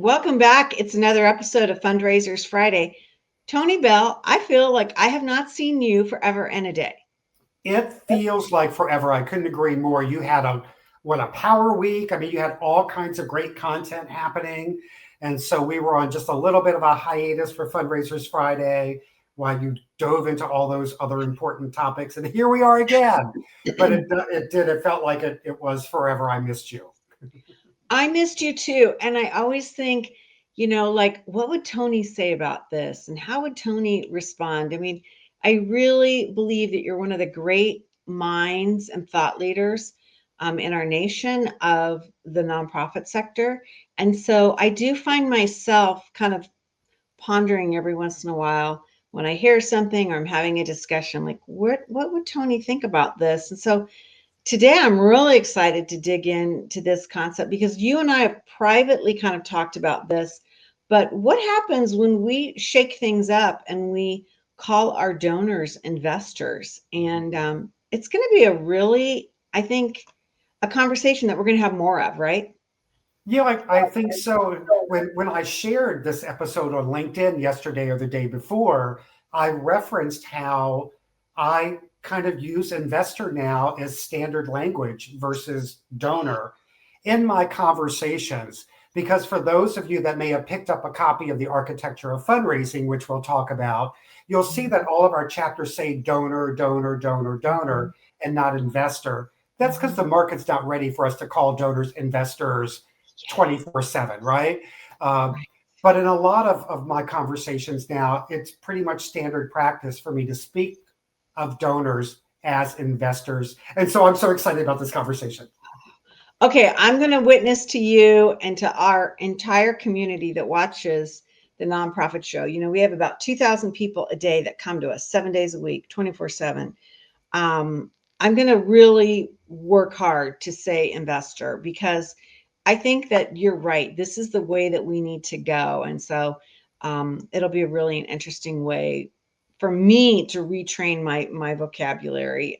Welcome back. It's another episode of Fundraisers Friday. Tony Beall, I feel like I have not seen you forever and a day. It feels like forever. I couldn't agree more. You had a power week. I mean, you had all kinds of great content happening. And so we were on just a little bit of a hiatus for Fundraisers Friday while you dove into all those other important topics. And here we are again. But it felt like it was forever. I missed you. I missed you too. And I always think, like, what would Tony say about this? And how would Tony respond? I mean, I really believe that you're one of the great minds and thought leaders in our nation of the nonprofit sector. And so I do find myself kind of pondering every once in a while when I hear something or I'm having a discussion, like, what would Tony think about this? And so today, I'm really excited to dig into this concept because you and I have privately kind of talked about this. But what happens when we shake things up and we call our donors investors? And it's going to be a really, I think, a conversation that we're going to have more of, right? Yeah, I think so. When I shared this episode on LinkedIn yesterday or the day before, I referenced how I kind of use investor now as standard language versus donor in my conversations. Because for those of you that may have picked up a copy of The Architecture of Fundraising, which we'll talk about, you'll see that all of our chapters say donor, donor, donor, donor, and not investor. That's because the market's not ready for us to call donors investors 24/7, right? Um, but in a lot of my conversations now, it's pretty much standard practice for me to speak of donors as investors. And so I'm so excited about this conversation. Okay, I'm going to witness to you and to our entire community that watches the nonprofit show. We have about 2,000 people a day that come to us 7 days a week, 24/7. I'm going to really work hard to say investor because I think that you're right. This is the way that we need to go. And so it'll be a really an interesting way for me to retrain my vocabulary.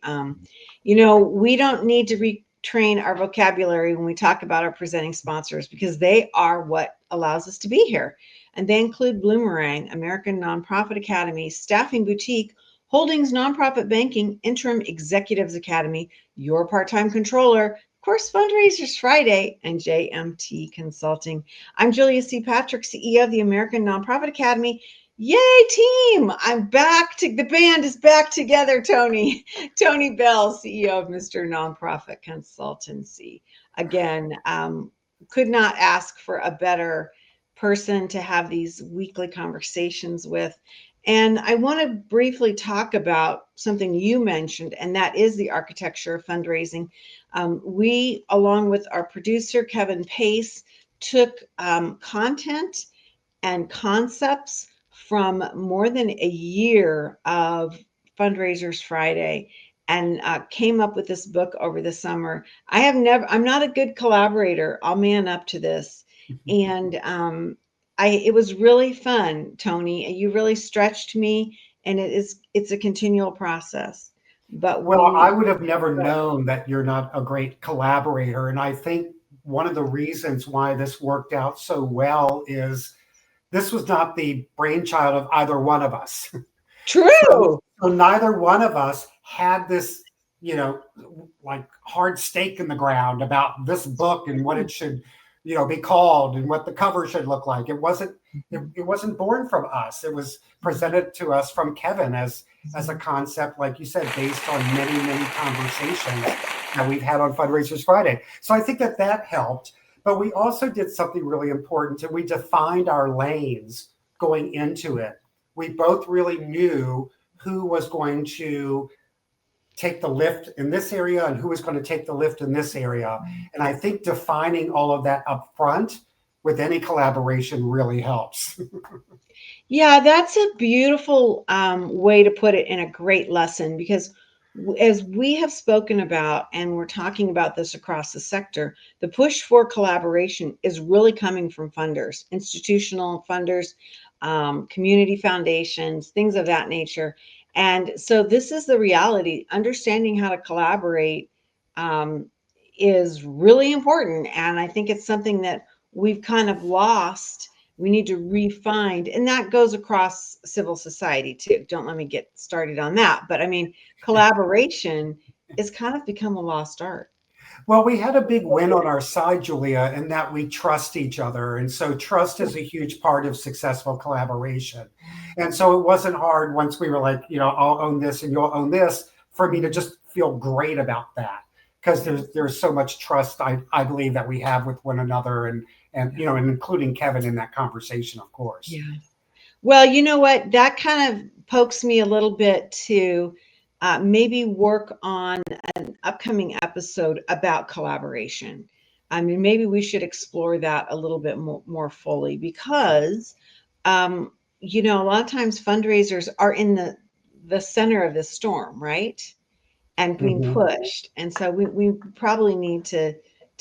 We don't need to retrain our vocabulary when we talk about our presenting sponsors because they are what allows us to be here. And they include Bloomerang, American Nonprofit Academy, Staffing Boutique, Holdings Nonprofit Banking, Interim Executives Academy, Your Part-Time Controller, of course, Fundraisers Friday, and JMT Consulting. I'm Julia C. Patrick, CEO of the American Nonprofit Academy. Yay, team! I'm back. The band is back together, Tony. Tony Beall, CEO of Mr. Nonprofit Consultancy. Again, could not ask for a better person to have these weekly conversations with. And I want to briefly talk about something you mentioned, and that is the architecture of fundraising. We, along with our producer, Kevin Pace, took content and concepts from more than a year of Fundraisers Friday and came up with this book over the summer. I'm not a good collaborator. I'll man up to this. And it was really fun, Tony. You really stretched me, and it's a continual process. But Well, when I would have never known that you're not a great collaborator. And I think one of the reasons why this worked out so well is this was not the brainchild of either one of us. So, true. so neither one of us had this, like hard stake in the ground about this book and what it should, be called and what the cover should look like. It wasn't born from us. It was presented to us from Kevin as a concept, like you said, based on many, many conversations that we've had on Fundraisers Friday. So I think that helped. But we also did something really important, and we defined our lanes going into it. We both really knew who was going to take the lift in this area and who was going to take the lift in this area. And I think defining all of that up front with any collaboration really helps. Yeah, that's a beautiful way to put it, in a great lesson, because as we have spoken about, and we're talking about this across the sector, the push for collaboration is really coming from funders, institutional funders, community foundations, things of that nature. And so this is the reality. Understanding how to collaborate um, is really important. And I think it's something that we've kind of lost. We need to refine, and that goes across civil society too. Don't let me get started on that. But I mean, collaboration is kind of become a lost art. Well, we had a big win on our side, Julia, in that we trust each other. And so trust is a huge part of successful collaboration. And so it wasn't hard once we were like, I'll own this and you'll own this, for me to just feel great about that. Because there's so much trust I believe that we have with one another, and and including Kevin in that conversation, of course. Yeah. Well, you know what? That kind of pokes me a little bit to maybe work on an upcoming episode about collaboration. I mean, maybe we should explore that a little bit more fully because, a lot of times fundraisers are in the center of the storm, right? And being Mhm. pushed. And so we probably need to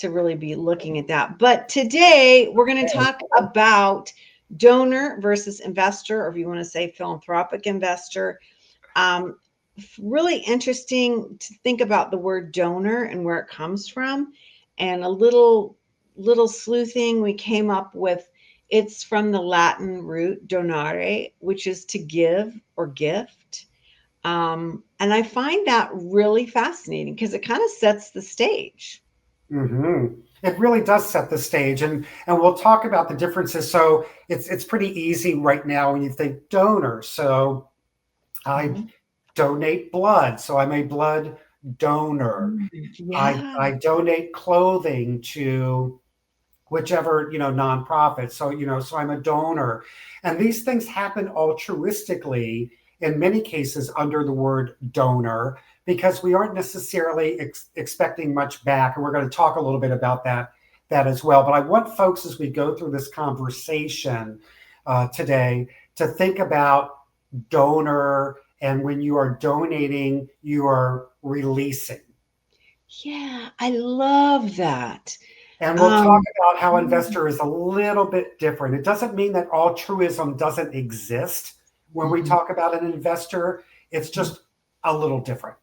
really be looking at that. But today we're going to talk about donor versus investor, or if you want to say philanthropic investor. Um, Really interesting to think about the word donor and where it comes from. And a little sleuthing we came up with, it's from the Latin root donare, which is to give or gift. And I find that really fascinating because it kind of sets the stage. It really does set the stage, and we'll talk about the differences. So it's pretty easy right now when you think donor. So I Mhm. donate blood, so I'm a blood donor. Yeah. I donate clothing to whichever nonprofit, so so I'm a donor, and these things happen altruistically in many cases under the word donor, because we aren't necessarily expecting much back, and we're going to talk a little bit about that as well. But I want folks, as we go through this conversation today, to think about donor, and when you are donating, you are releasing. Yeah, I love that. And we'll talk Um, about how investor is a little bit different. It doesn't mean that altruism doesn't exist when we mhm. talk about an investor. It's just a little different,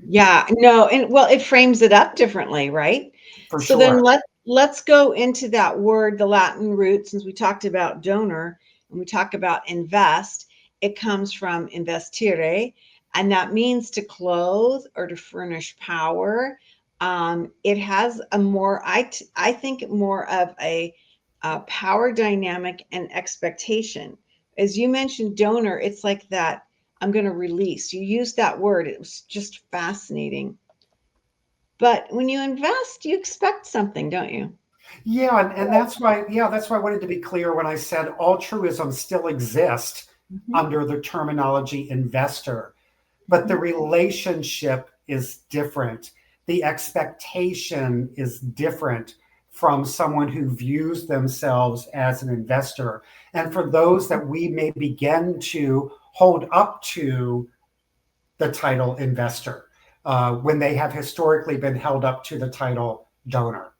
Yeah, no, and well, it frames it up differently, right? for So then sure. let's go into that word, the Latin root, since we talked about donor and we talk about invest. It comes from investire, and that means to clothe or to furnish power. It has a more, I think, more of a power dynamic and expectation. As you mentioned, donor, it's like that. I'm going to release. You used that word. It was just fascinating. But when you invest, you expect something, don't you? Yeah, and that's why I wanted to be clear when I said altruism still exists Mhm, under the terminology investor, but the mhm. relationship is different. The expectation is different from someone who views themselves as an investor. And for those that we may begin to hold up to the title investor, when they have historically been held up to the title donor.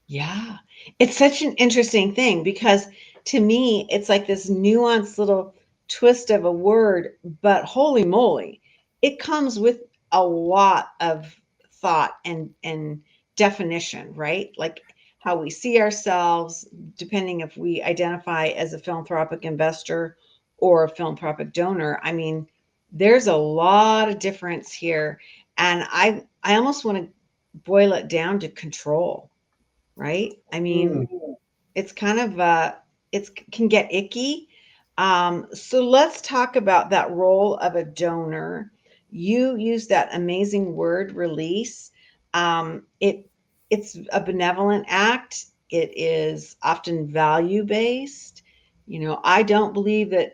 Yeah. It's such an interesting thing because to me, it's like this nuanced little twist of a word, but holy moly, it comes with a lot of thought and definition, right? Like how we see ourselves, depending if we identify as a philanthropic investor or a philanthropic donor. I mean, there's a lot of difference here. And I almost want to boil it down to control, right? I mean, Mm. it's kind of it can get icky. So let's talk about that role of a donor. You use that amazing word, release. It's a benevolent act. It is often value based. I don't believe that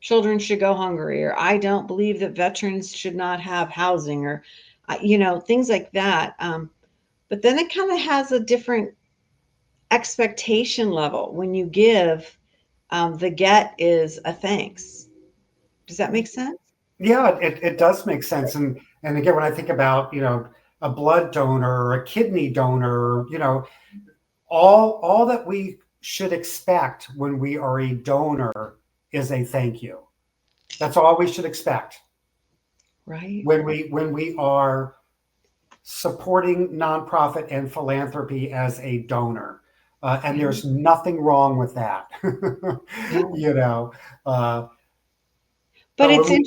children should go hungry, or I don't believe that veterans should not have housing, or things like that. But then it kind of has a different expectation level. When you give, the get is a thanks. Does that make sense? Yeah, it does make sense. And again, when I think about, a blood donor or a kidney donor, all that we should expect when we are a donor is a thank you. That's all we should expect Right. when we are supporting nonprofit and philanthropy as a donor. And there's nothing wrong with that. Yeah. you know, uh, But but it's when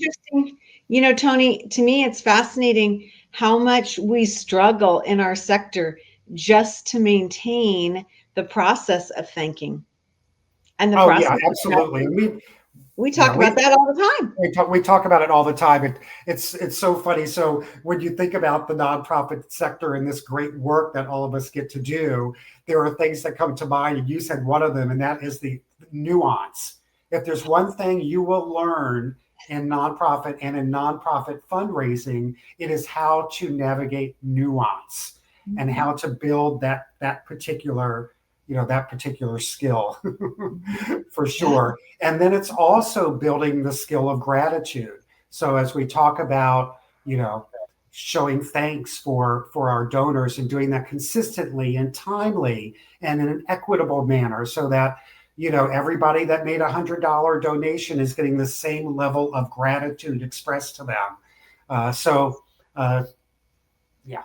interesting, Tony, to me, it's fascinating how much we struggle in our sector just to maintain the process of thinking and the oh yeah, process of absolutely. investing. And we, We yeah, talk about that all the time. we talk about it all the time. It's so funny. So when you think about the nonprofit sector and this great work that all of us get to do, there are things that come to mind, and you said one of them, and that is the nuance. If there's one thing you will learn in nonprofit and in nonprofit fundraising, it is how to navigate nuance and Mhm. how to build that particular skill for Yeah. sure. And then it's also building the skill of gratitude. So as we talk about, showing thanks for our donors and doing that consistently and timely and in an equitable manner so that everybody that made $100 donation is getting the same level of gratitude expressed to them. So yeah.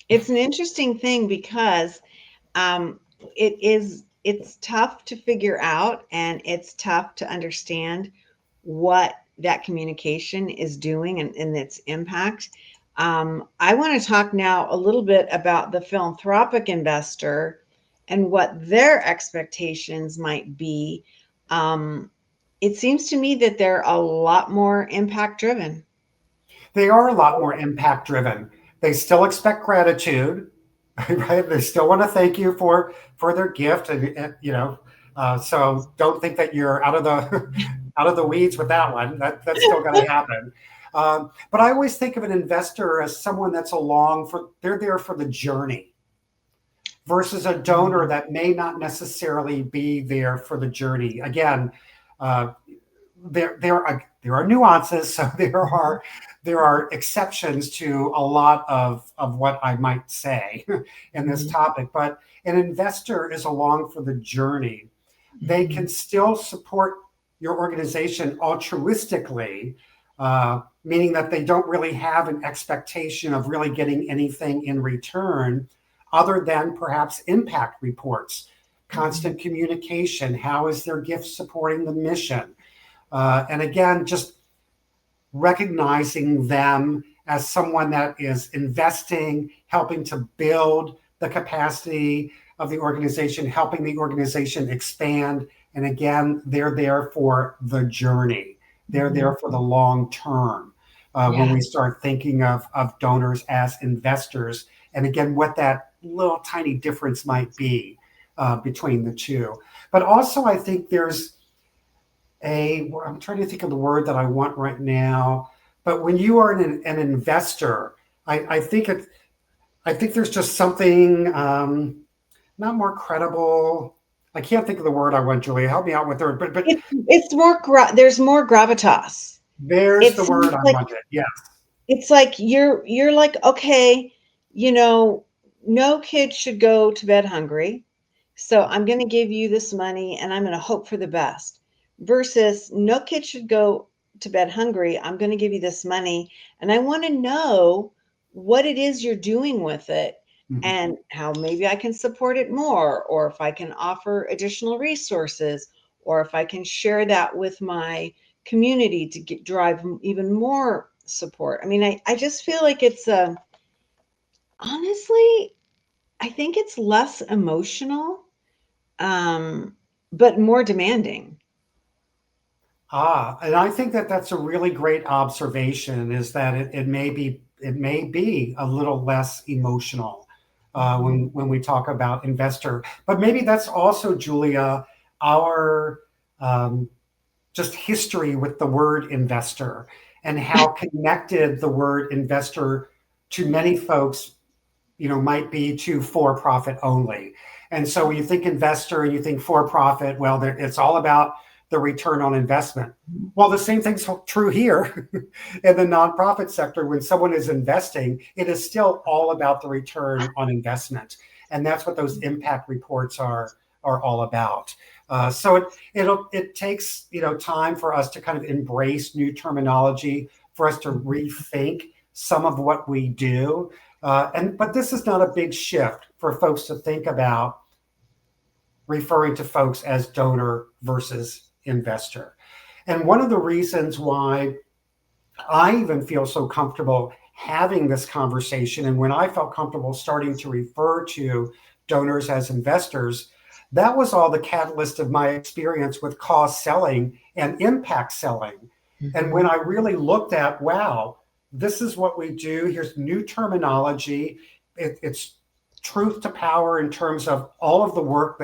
It's an interesting thing because um, it's tough to figure out and it's tough to understand what that communication is doing and its impact. I want to talk now a little bit about the philanthropic investor and what their expectations might be. Um, it seems to me that they're a lot more impact driven. They are a lot more impact driven. They still expect gratitude, right? They still want to thank you for their gift, and so don't think that you're out of the out of the weeds with that one. That's still going to happen. But I always think of an investor as someone that's they're there for the journey versus a donor that may not necessarily be there for the journey. Again, uh, there are nuances, so there are exceptions to a lot of what I might say in this Mhm. topic. But an investor is along for the journey. They Mhm. can still support your organization altruistically, meaning that they don't really have an expectation of really getting anything in return other than perhaps impact reports, Mhm. constant communication. How is their gift supporting the mission? And again, just recognizing them as someone that is investing, helping to build the capacity of the organization, helping the organization expand. And again, they're there for the journey. They're Mhm. there for the long term. When Yeah. we start thinking of donors as investors, and again, what that little tiny difference might be between the two. But also, I think I'm trying to think of the word that I want right now. But when you are an investor, I think I think there's just something not more credible. I can't think of the word I want, Julia. Help me out with the word. But It's more there's more gravitas. there's It the word seems I like wanted. Yeah. it's like you're like, okay, you know, no kid should go to bed hungry. So I'm going to give you this money and I'm going to hope for the best. Versus no kid should go to bed hungry. I'm going to give you this money and I want to know what it is you're doing with it Mhm. and how maybe I can support it more, or if I can offer additional resources, or if I can share that with my community to drive even more support. I mean, I just feel like it's honestly, I think it's less emotional, um, but more demanding. And I think that that's a really great observation. Is that it may be a little less emotional Mhm. when we talk about investor, but maybe that's also, Julia, our um, just history with the word investor and how connected the word investor to many folks might be to for profit only. And so when you think investor and you think for profit, well, it's all about the return on investment. Well, the same thing's true here in the nonprofit sector. When someone is investing, it is still all about the return on investment. And that's what those impact reports are all about. So it takes time for us to kind of embrace new terminology, for us to rethink some of what we do. But this is not a big shift for folks to think about referring to folks as donor versus investor. And one of the reasons why I even feel so comfortable having this conversation, and when I felt comfortable starting to refer to donors as investors, that was all the catalyst of my experience with cause selling and impact selling. And when I really looked at, wow, this is what we do, here's new terminology, it's truth to power in terms of all of the work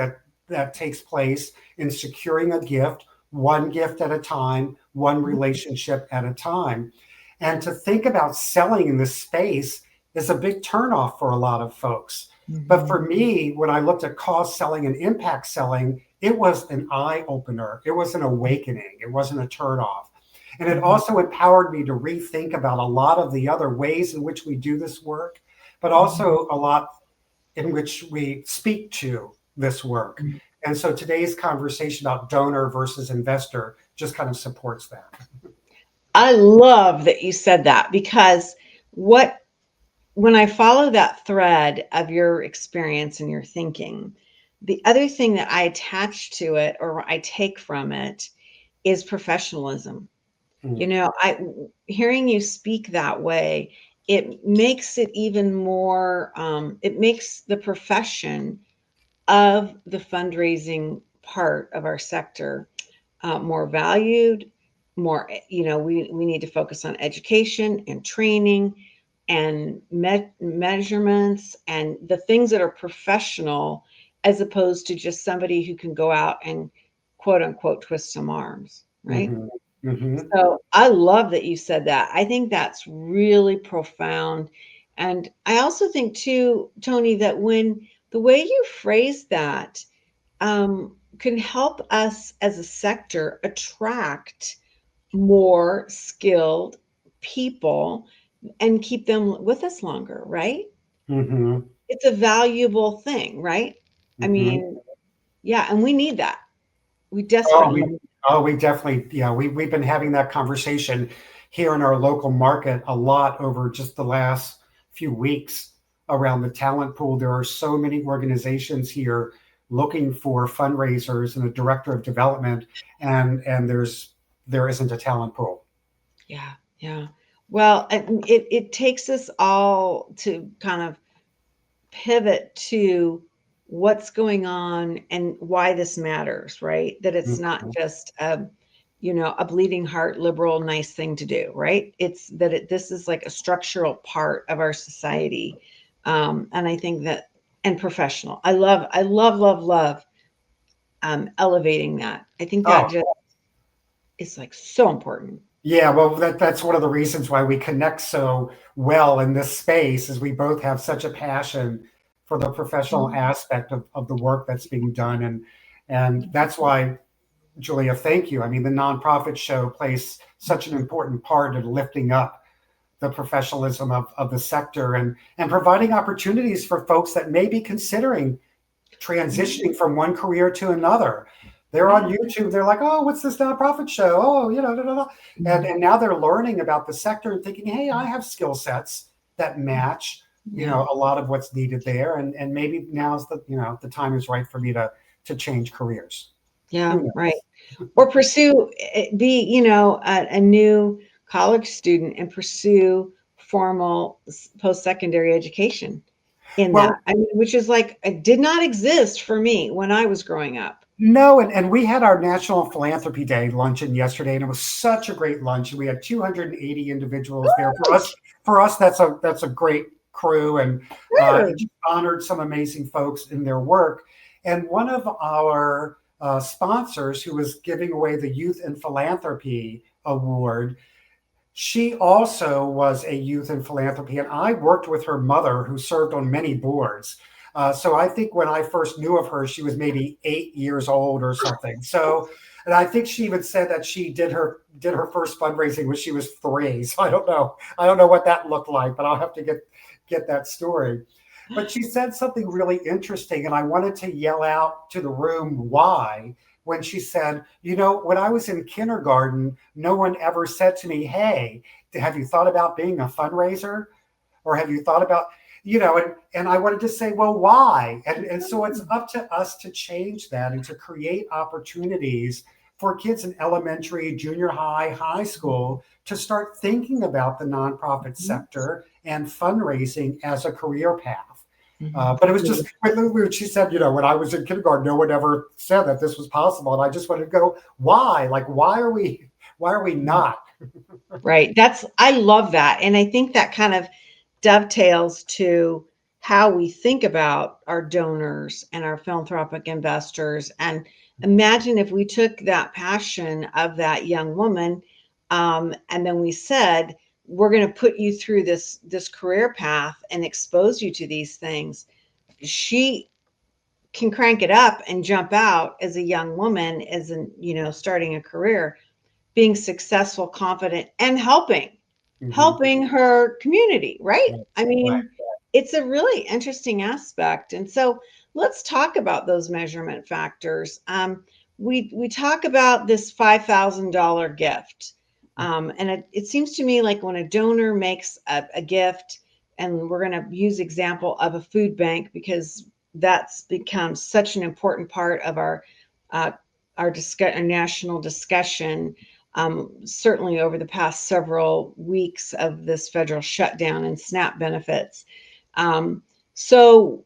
that takes place in securing a gift, one gift at a time, one relationship at a time. And to think about selling in this space is a big turnoff for a lot of folks. But for me, when I looked at cause selling and impact selling, it was an eye opener. It was an awakening. It wasn't a turnoff. And it also empowered me to rethink about a lot of the other ways in which we do this work, but also a lot in which we speak to this work. And so today's conversation about donor versus investor just kind of supports that. I love that you said that, because when I follow that thread of your experience and your thinking, the other thing that I attach to it or I take from it is professionalism. You know, hearing you speak that way, it makes it even more, it makes the profession of the fundraising part of our sector more valued, more, we need to focus on education and training and measurements and the things that are professional, as opposed to just somebody who can go out and quote unquote twist some arms, right? So I love that you said that. I think that's really profound. And I also think too, Tony, that when the way you phrase that can help us as a sector attract more skilled people and keep them with us longer, right? It's a valuable thing, right? I mean, yeah, and we need that. We Oh, desperately we need. we definitely, yeah, we've been having that conversation here in our local market a lot over just the last few weeks around the talent pool. There are so many organizations here looking for fundraisers and a director of development, and there isn't a talent pool. Yeah, yeah. Well, it takes us all to kind of pivot to what's going on and why this matters, right? That it's not Mhm. just a bleeding heart liberal nice thing to do, right? It's that this is like a structural part of our society. And I think that, and professional. I love elevating that. I think that Oh, just is like so important. yeah, well, that's one of the reasons why we connect so well in this space, is we both have such a passion for the professional aspect of the work that's being done. And that's why, Julia, thank you. I mean, the nonprofit show plays such an important part in lifting up the professionalism of the sector, and providing opportunities for folks that may be considering transitioning from one career to another. They're on YouTube. They're like, oh, what's this nonprofit show? Oh, da, da, da. And now they're learning about the sector and thinking, hey, I have skill sets that match, Yeah. a lot of what's needed there. And maybe now's the time is right for me to change careers. Yeah, Who right. knows? Or pursue, be, a new college student and pursue formal post-secondary education in Well, that. I mean, which is like, it did not exist for me when I was growing up. no, and we had our National Philanthropy Day luncheon yesterday, and it was such a great lunch. We had 280 individuals there. For us, that's a great crew, and it Sure. just honored some amazing folks in their work. And one of our sponsors, who was giving away the Youth in Philanthropy Award, she also was a youth in philanthropy, and I worked with her mother, who served on many boards. So I think when I first knew of her, she was maybe 8 years old or something. So, and I think she even said that she did her first fundraising when she was 3. So I don't know what that looked like, but I'll have to get that story. But she said something really interesting, and I wanted to yell out to the room why, when she said, when I was in kindergarten, no one ever said to me, hey, have you thought about being a fundraiser? Or have you thought about? and I wanted to say, well, why? And so it's up to us to change that and to create opportunities for kids in elementary, junior high, high school to start thinking about the nonprofit sector and fundraising as a career path. But it was just, she said, when I was in kindergarten, no one ever said that this was possible. And I just wanted to go, why? Like, why are we not? Right. I love that. And I think that kind of dovetails to how we think about our donors and our philanthropic investors. And imagine if we took that passion of that young woman, and then we said, we're going to put you through this career path and expose you to these things. She can crank it up and jump out as a young woman, as in, starting a career, being successful, confident, and helping her community, right? I mean, it's a really interesting aspect. And so let's talk about those measurement factors. We talk about this $5,000 gift. And it seems to me like when a donor makes a gift, and we're going to use example of a food bank because that's become such an important part of our national discussion. Certainly over the past several weeks of this federal shutdown and SNAP benefits. So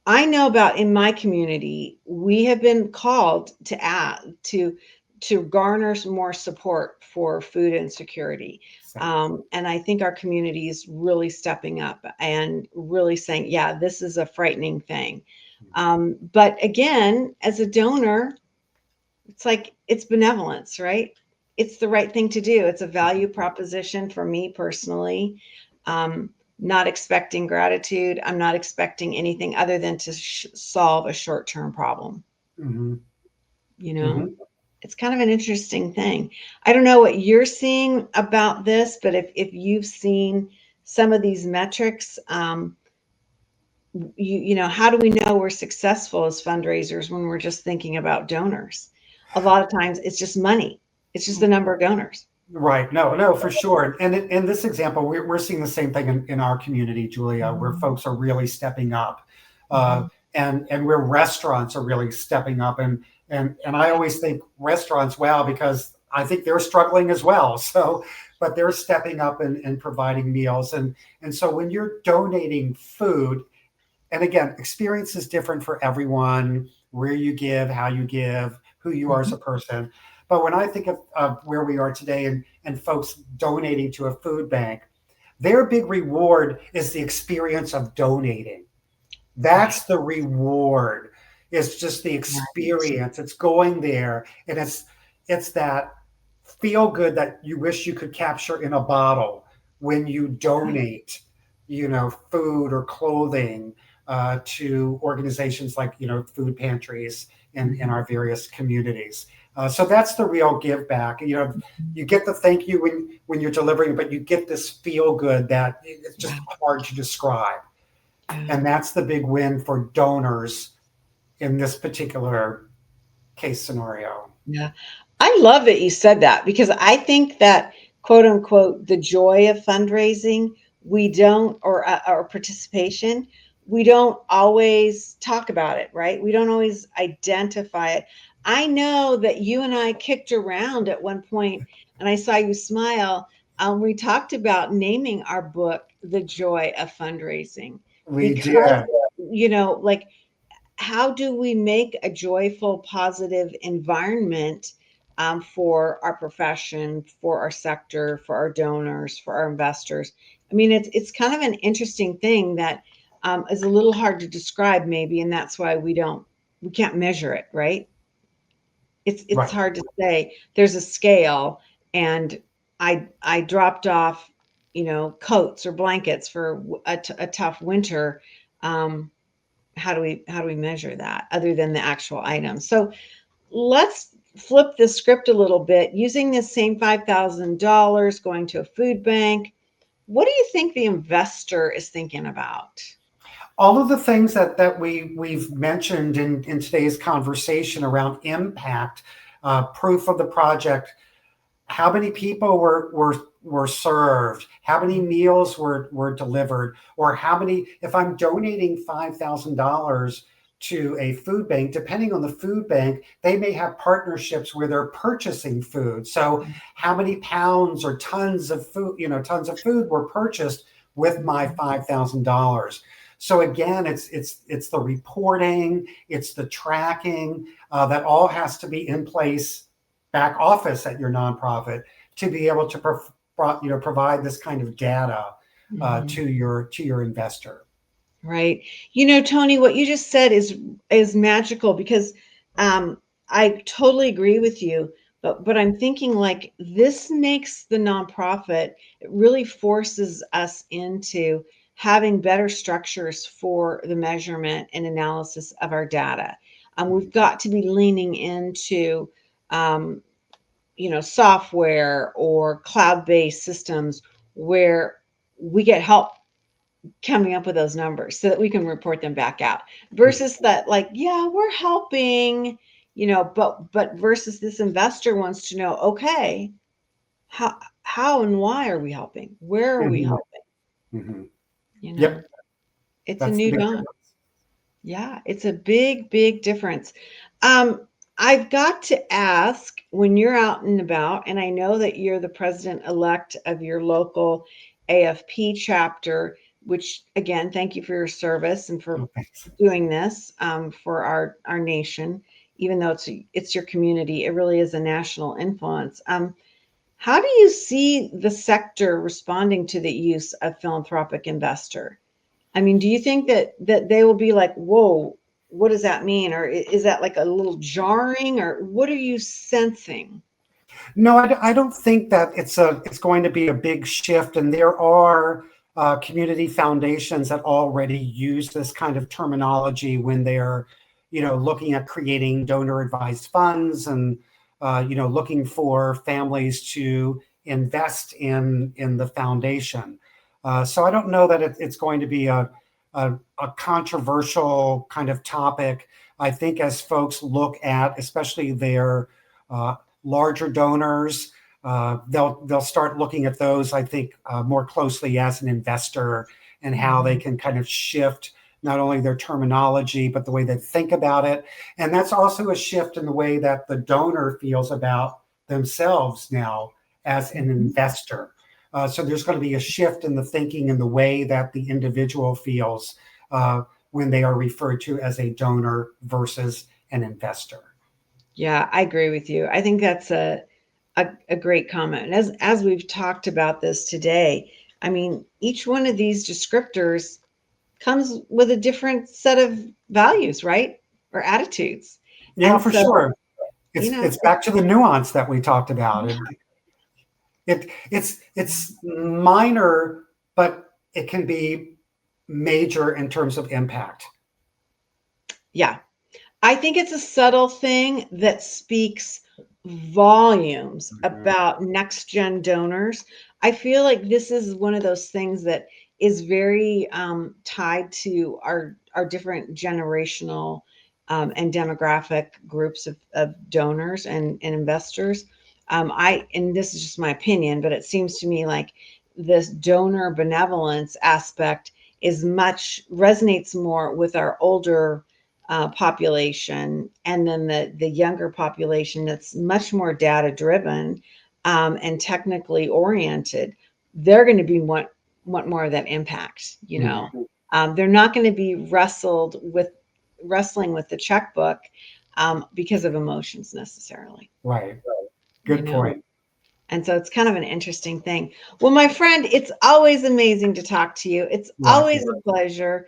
I know about in my community, we have been called to garner some more support for food insecurity. And I think our community is really stepping up and really saying, yeah, this is a frightening thing. But again, as a donor, it's like, it's benevolence, right? It's the right thing to do. It's a value proposition for me personally. Not expecting gratitude. I'm not expecting anything other than to solve a short-term problem. It's kind of an interesting thing. I don't know what you're seeing about this, but if you've seen some of these metrics, how do we know we're successful as fundraisers when we're just thinking about donors? A lot of times it's just money. It's just the number of donors. Right. No, for sure. And in this example, we're seeing the same thing in our community, Julia, where folks are really stepping up, and where restaurants are really stepping up. And I always think restaurants, wow, because I think they're struggling as well. So, but they're stepping up and providing meals. And so when you're donating food, and again, experience is different for everyone, where you give, how you give, who you are as a person. But when I think of where we are today and folks donating to a food bank, their big reward is the experience of donating. That's the reward. It's just the experience. It's going there. And it's that feel good that you wish you could capture in a bottle when you donate, food or clothing to organizations like, food pantries in our various communities. So that's the real give back. You get the thank you when you're delivering, but you get this feel good that it's just hard to describe. And that's the big win for donors in this particular case scenario. Yeah. I love that you said that, because I think that, quote unquote, the joy of fundraising, or participation, we don't always talk about it, right? We don't always identify it. I know that you and I kicked around at one point, and I saw you smile. We talked about naming our book, The Joy of Fundraising. We did. Like, how do we make a joyful, positive environment for our profession, for our sector, for our donors, for our investors? I mean, it's kind of an interesting thing that is a little hard to describe, maybe, and that's why we can't measure it, right? It's hard to say. There's a scale, and I dropped off, coats or blankets for a tough winter. How do we measure that other than the actual item? So let's flip the script a little bit. Using this same $5,000 going to a food bank, what do you think the investor is thinking about? All of the things that we've mentioned in today's conversation around impact, proof of the project, how many people were were served, how many meals were delivered, or how many, if I'm donating $5,000 to a food bank, depending on the food bank, they may have partnerships where they're purchasing food. So how many pounds or tons of food, tons of food were purchased with my $5,000. So again, it's the reporting, it's the tracking, that all has to be in place back office at your nonprofit to be able to provide this kind of data to your investor. Right. Tony, what you just said is magical because I totally agree with you. But I'm thinking like this makes the nonprofit, it really forces us into having better structures for the measurement and analysis of our data. We've got to be leaning into software or cloud-based systems where we get help coming up with those numbers so that we can report them back out versus that, like, yeah, we're helping, but versus this investor wants to know, okay, how and why are we helping? Where are we Mm-hmm. helping? Mm-hmm. You know, Yep, it's a that's the new big dawn. Yeah, it's a big, big difference. Um, I've got to ask, when you're out and about, and I know that you're the president-elect of your local AFP chapter, which again, thank you for your service and for difference. doing this for our nation. Even though it's your community, it really is a national influence. How do you see the sector responding to the use of philanthropic investor? I mean, do you think that they will be like, whoa, what does that mean? Or is that like a little jarring? Or what are you sensing? No, I don't think that it's going to be a big shift. And there are community foundations that already use this kind of terminology when they're, looking at creating donor advised funds and, looking for families to invest in the foundation. So I don't know that it's going to be a controversial kind of topic. I think as folks look at, especially their larger donors, they'll start looking at those, I think, more closely as an investor and how they can kind of shift not only their terminology, but the way they think about it. And that's also a shift in the way that the donor feels about themselves now as an investor. So there's going to be a shift in the thinking and the way that the individual feels when they are referred to as a donor versus an investor. Yeah, I agree with you. I think that's a great comment. And as we've talked about this today, I mean, each one of these descriptors comes with a different set of values, right? Or attitudes. Yeah, And for so, sure. It's it's back to the nuance that we talked about. It's minor, but it can be major in terms of impact. yeah. I think it's a subtle thing that speaks volumes about next gen donors. I feel like this is one of those things that is very tied to our different generational and demographic groups of donors and investors. And this is just my opinion, but it seems to me like this donor benevolence aspect is much resonates more with our older population, and then the younger population that's much more data driven and technically oriented. They're going to be want more of that impact. They're not going to be wrestling with the checkbook because of emotions necessarily. Right. You Good know. point. And so it's kind of an interesting thing. Well, my friend, it's always amazing to talk to you. It's always Likewise. a pleasure.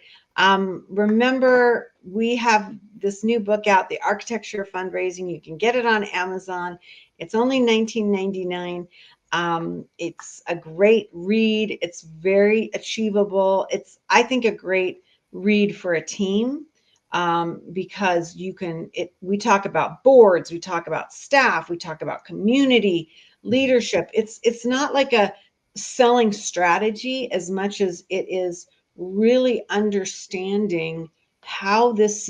Remember, we have this new book out, The Architecture of Fundraising. You can get it on Amazon. It's only $19.99. It's a great read. It's very achievable. It's, I think, a great read for a team because we talk about boards, we talk about staff, we talk about community leadership. It's not like a selling strategy as much as it is really understanding how this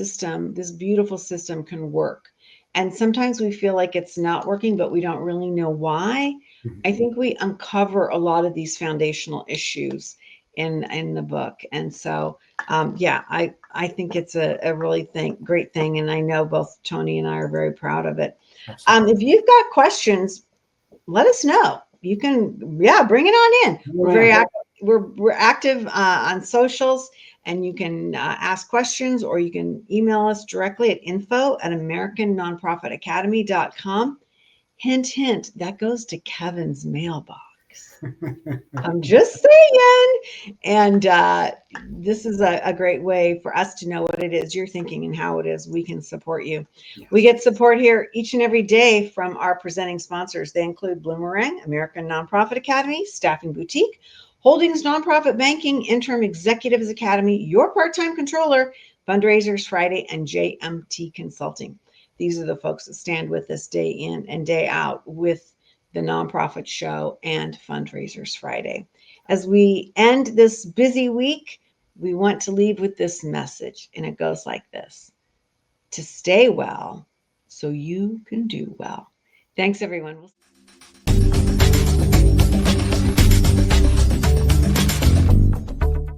beautiful system can work. And sometimes we feel like it's not working, but we don't really know why. I think we uncover a lot of these foundational issues in the book. And so, yeah, I think it's a really great thing. And I know both Tony and I are very proud of it. If you've got questions, let us know. You can, yeah, bring it on in. We're very active. We're active on socials, and you can ask questions, or you can email us directly at info@americannonprofitacademy.com. Hint, hint, that goes to Kevin's mailbox. I'm just saying. And this is a great way for us to know what it is you're thinking and how it is we can support you. Yes. We get support here each and every day from our presenting sponsors. They include Bloomerang, American Nonprofit Academy, Staffing Boutique, Holdings Nonprofit Banking, Interim Executives Academy, Your Part-Time Controller, Fundraisers Friday, and JMT Consulting. These are the folks that stand with us day in and day out with the Nonprofit Show and Fundraisers Friday. As we end this busy week, we want to leave with this message, and it goes like this: to stay well so you can do well. Thanks, everyone.